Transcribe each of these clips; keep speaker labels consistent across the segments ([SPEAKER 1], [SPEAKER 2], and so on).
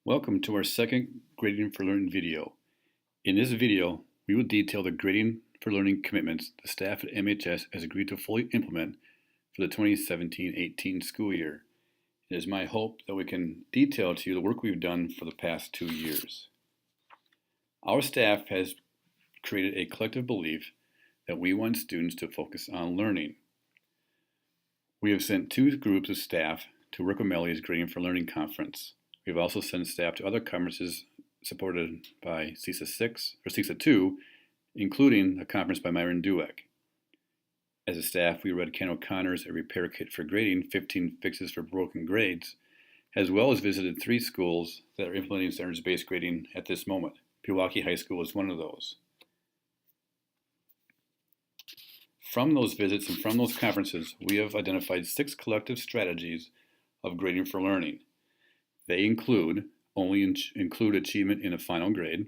[SPEAKER 1] Welcome to our second Grading for Learning video. In this video, we will detail the Grading for Learning commitments the staff at MHS has agreed to fully implement for the 2017-18 school year. It is my hope that we can detail to you the work we've done for the past 2 years. Our staff has created a collective belief that we want students to focus on learning. We have sent 2 groups of staff to work with Melly's Grading for Learning conference. We've also sent staff to other conferences supported by CESA 6 or CESA 2, including a conference by Myron Dueck. As a staff, we read Ken O'Connor's A Repair Kit for Grading, 15 Fixes for Broken Grades, as well as visited 3 schools that are implementing standards-based grading at this moment. Pewaukee High School is one of those. From those visits and from those conferences, we have identified 6 collective strategies of grading for learning. They include include achievement in a final grade,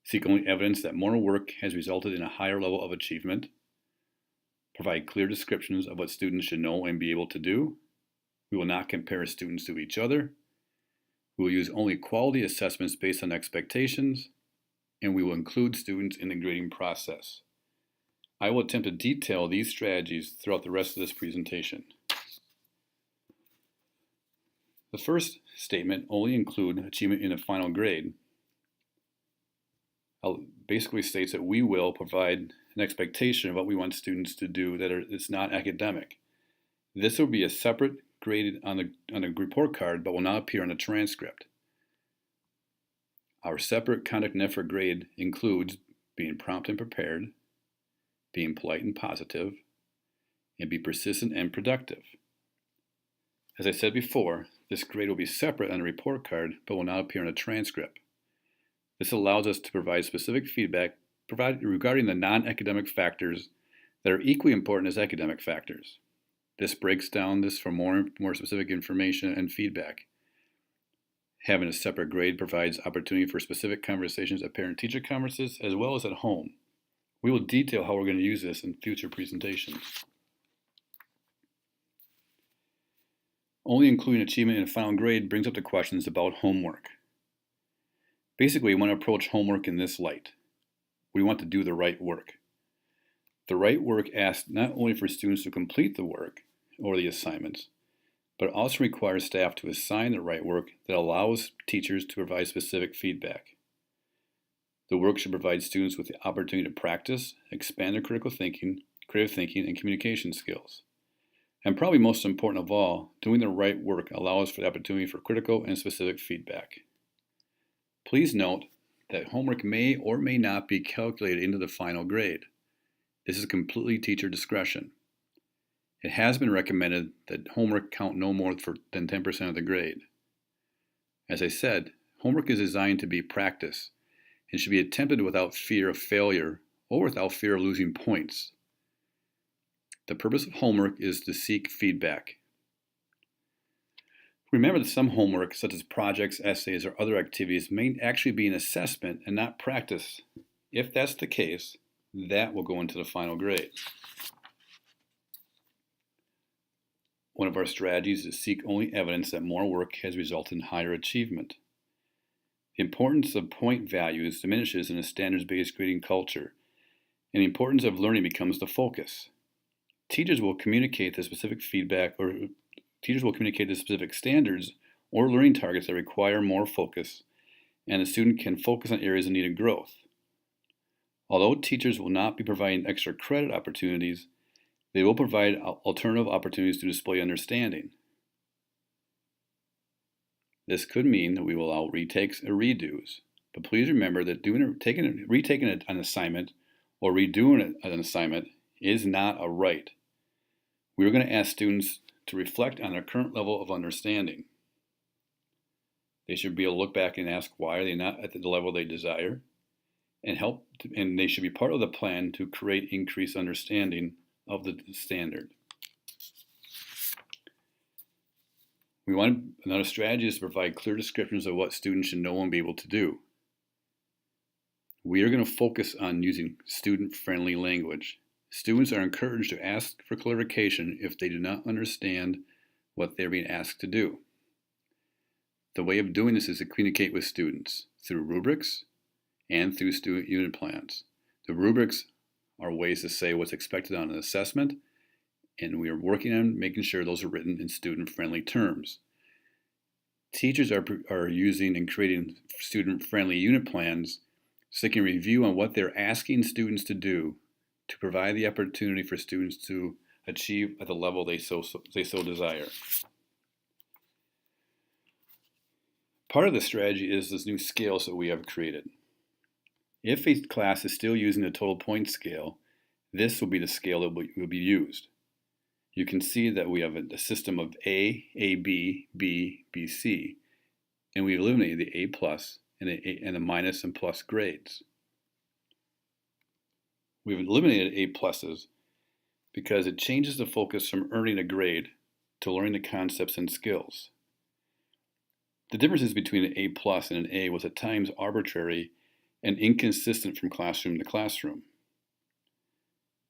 [SPEAKER 1] seek only evidence that more work has resulted in a higher level of achievement, provide clear descriptions of what students should know and be able to do. We will not compare students to each other. We will use only quality assessments based on expectations, and we will include students in the grading process. I will attempt to detail these strategies throughout the rest of this presentation. The first statement, only include achievement in a final grade, basically states that we will provide an expectation of what we want students to do that is not academic. This will be a separate grade on a report card, but will not appear on a transcript. Our separate conduct and effort grade includes being prompt and prepared, being polite and positive, and be persistent and productive. As I said before, this grade will be separate on a report card, but will not appear in a transcript. This allows us to provide specific feedback regarding the non-academic factors that are equally important as academic factors. This breaks down this for more specific information and feedback. Having a separate grade provides opportunity for specific conversations at parent-teacher conferences as well as at home. We will detail how we're going to use this in future presentations. Only including achievement in a final grade brings up the questions about homework. Basically, we want to approach homework in this light. We want to do the right work. The right work asks not only for students to complete the work or the assignments, but also requires staff to assign the right work that allows teachers to provide specific feedback. The work should provide students with the opportunity to practice, expand their critical thinking, creative thinking, and communication skills. And probably most important of all, doing the right work allows for the opportunity for critical and specific feedback. Please note that homework may or may not be calculated into the final grade. This is completely teacher discretion. It has been recommended that homework count no more than 10% of the grade. As I said, homework is designed to be practice and should be attempted without fear of failure or without fear of losing points. The purpose of homework is to seek feedback. Remember that some homework, such as projects, essays, or other activities, may actually be an assessment and not practice. If that's the case, that will go into the final grade. One of our strategies is to seek only evidence that more work has resulted in higher achievement. The importance of point values diminishes in a standards-based grading culture, and the importance of learning becomes the focus. Teachers will communicate the specific feedback or teachers will communicate the specific standards or learning targets that require more focus, and the student can focus on areas of needed growth. Although teachers will not be providing extra credit opportunities, they will provide alternative opportunities to display understanding. This could mean that we will allow retakes or redos, but please remember that retaking an assignment or redoing an assignment is not a right. We are going to ask students to reflect on their current level of understanding. They should be able to look back and ask why are they not at the level they desire, and they should be part of the plan to create increased understanding of the standard. Another strategy is to provide clear descriptions of what students should know and be able to do. We are going to focus on using student-friendly language. Students are encouraged to ask for clarification if they do not understand what they're being asked to do. The way of doing this is to communicate with students through rubrics and through student unit plans. The rubrics are ways to say what's expected on an assessment, and we are working on making sure those are written in student-friendly terms. Teachers are using and creating student-friendly unit plans so they can review on what they're asking students to do to provide the opportunity for students to achieve at the level they so desire. Part of the strategy is this new scales that we have created. If a class is still using the total point scale, this will be the scale that will be used. You can see that we have a system of A, B, B, B, C, and we eliminated the A plus and the minus and plus grades. We've eliminated A pluses because it changes the focus from earning a grade to learning the concepts and skills. The differences between an A plus and an A was at times arbitrary and inconsistent from classroom to classroom.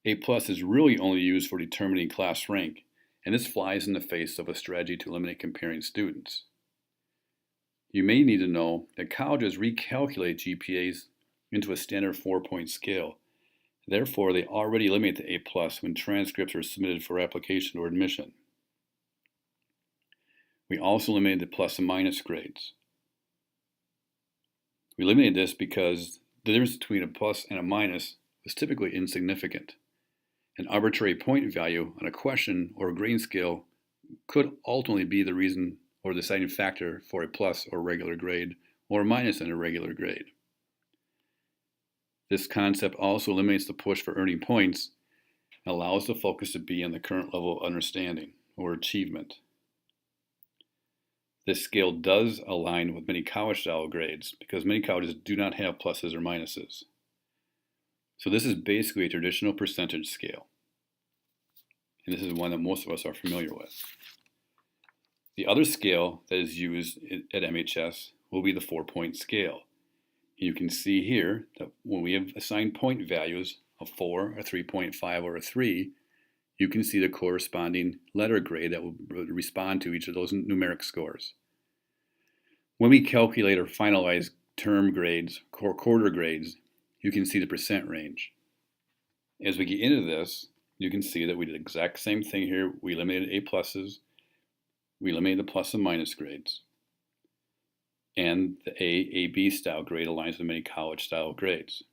[SPEAKER 1] A plus is really only used for determining class rank, and this flies in the face of a strategy to eliminate comparing students. You may need to know that colleges recalculate GPAs into a standard 4-point scale. Therefore, they already eliminate the A plus when transcripts are submitted for application or admission. We also eliminated the plus and minus grades. We eliminated this because the difference between a plus and a minus was typically insignificant. An arbitrary point value on a question or a grading scale could ultimately be the reason or deciding factor for a plus or regular grade or a minus in a regular grade. This concept also eliminates the push for earning points and allows the focus to be on the current level of understanding or achievement. This scale does align with many college-style grades because many colleges do not have pluses or minuses. So this is basically a traditional percentage scale, and this is one that most of us are familiar with. The other scale that is used at MHS will be the 4-point scale. You can see here that when we have assigned point values of 4, a 3.5, or a 3, you can see the corresponding letter grade that will respond to each of those numeric scores. When we calculate or finalize term grades or quarter grades, you can see the percent range. As we get into this, you can see that we did the exact same thing here. We eliminated A pluses, we eliminated the plus and minus grades, and the A-B style grade aligns with many college style grades.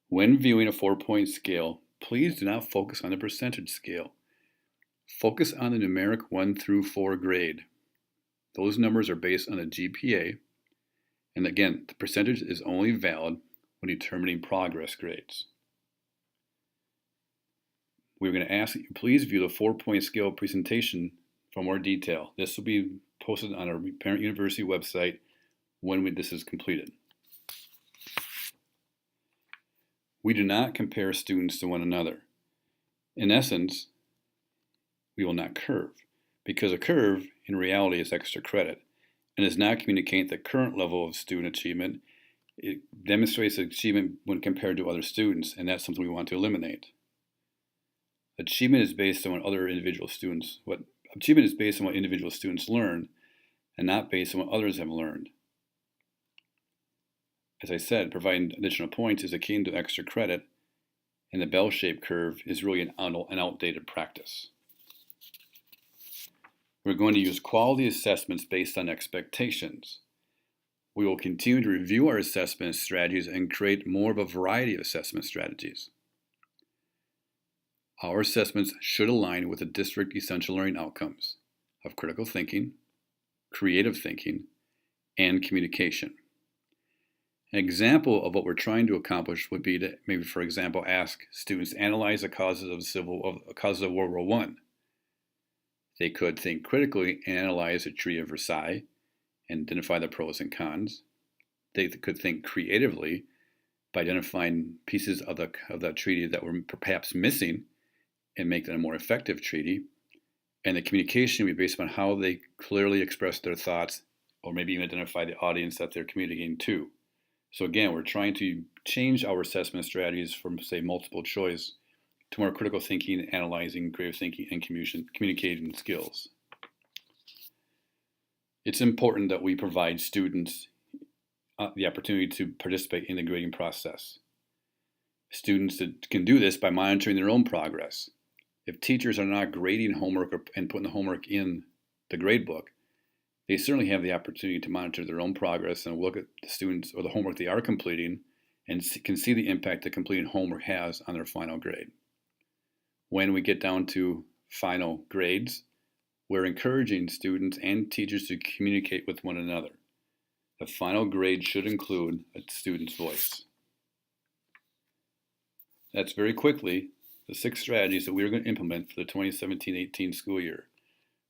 [SPEAKER 1] When viewing a 4-point scale, please do not focus on the percentage scale. Focus on the numeric 1 through 4 grade. Those numbers are based on a GPA, and again, the percentage is only valid when determining progress grades. We're going to ask that you please view the 4-point scale presentation for more detail. This will be posted on our Parent University website when this is completed. We do not compare students to one another. In essence, we will not curve, because a curve in reality is extra credit and does not communicate the current level of student achievement. It demonstrates achievement when compared to other students, and that's something we want to eliminate. Achievement is based on what individual students learn, and not based on what others have learned. As I said, providing additional points is akin to extra credit, and the bell-shaped curve is really an outdated practice. We're going to use quality assessments based on expectations. We will continue to review our assessment strategies and create more of a variety of assessment strategies. Our assessments should align with the district essential learning outcomes of critical thinking, creative thinking, and communication. An example of what we're trying to accomplish would be to maybe, for example, ask students to analyze the causes of World War I. They could think critically and analyze the Treaty of Versailles and identify the pros and cons. They could think creatively by identifying pieces of the treaty that were perhaps missing and make that a more effective treaty. And the communication would be based on how they clearly express their thoughts, or maybe even identify the audience that they're communicating to. So again, we're trying to change our assessment strategies from, say, multiple choice to more critical thinking, analyzing, creative thinking, and communicating skills. It's important that we provide students the opportunity to participate in the grading process. Students can do this by monitoring their own progress. If teachers are not grading homework and putting the homework in the grade book, they certainly have the opportunity to monitor their own progress and look at the students or the homework they are completing and can see the impact that completing homework has on their final grade. When we get down to final grades, we're encouraging students and teachers to communicate with one another. The final grade should include a student's voice. That's very quickly the 6 strategies that we are going to implement for the 2017-18 school year.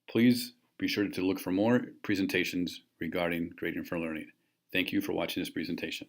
[SPEAKER 1] Please be sure to look for more presentations regarding grading for learning. Thank you for watching this presentation.